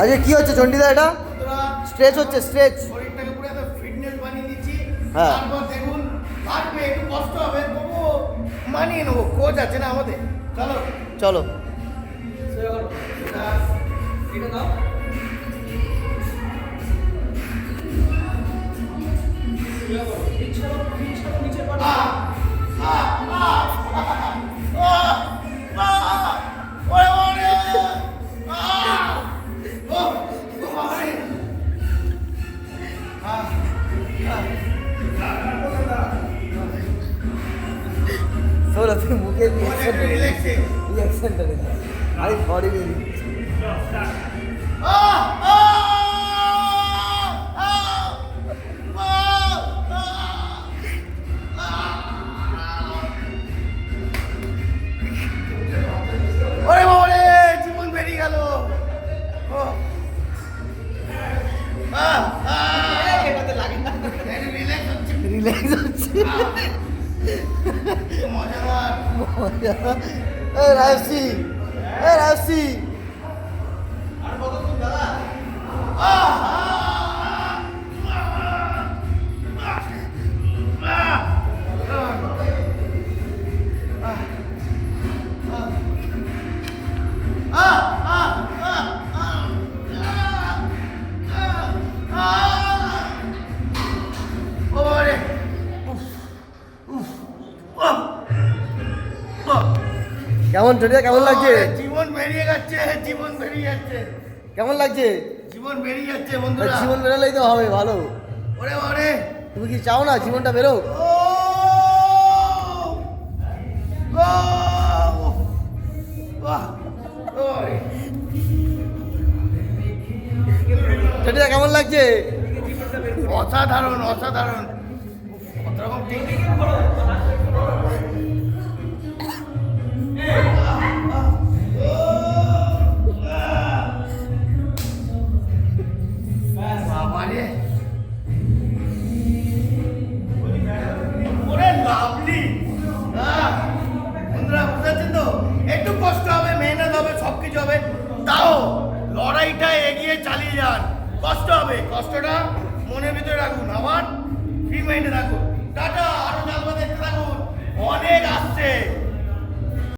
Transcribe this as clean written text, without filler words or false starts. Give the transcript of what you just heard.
আজকে কি হচ্ছে চণ্ডীদা? এটা স্ট্রেচ হচ্ছে, স্ট্রেচ। শরীরটাকে পুরো একটা ফিটনেস বানিয়ে দিচ্ছি। হ্যাঁ। তারপর দেখুন কাটবে, একটু কষ্ট হবে, তবুও মানিয়ে নেবো। কোচ আছে না আমাদের। চলো চলো। এটা দাও। শোনো, তুমি মুখে রিয়াকশনটা দেখো, আমি বডি নিয়ে দিচ্ছি। ওরে বাবা রে, জীবন বেরিয়ে গেল। রিল্যাক্স হচ্ছে। মজাদার। এই রাজসি, এই রাজসি, আর কতক্ষণ দাদা? কেমন চটিদা, কেমন লাগছে? জীবন বেরিয়ে যাচ্ছে, জীবন বেরিয়ে যাচ্ছে, কেমন লাগছে? জীবন বেরিয়ে যাচ্ছে বন্ধুরা। জীবন বেরোলেই তো হবে ভালো। ওরে ওরে, তুমি কি চাও না জীবনটা বেরো? চটিদা কেমন লাগছে? অসাধারণ অসাধারণ। কত রকম টেকনিক। বাবারে, ওরে লাভলি। বন্ধুরা বুঝতে তো, একটু কষ্ট হবে, মেহনত হবে, সবকিছু হবে, তাও লড়াইটা এগিয়ে চালিয়ে যান। কষ্ট হবে, কষ্টটা মনের ভিতরে রাখুন, আবার ফ্রি মাইন্ডে রাখুন। টাটা, আরো জানবো, দেখতে থাকুন, অনেক আসছে।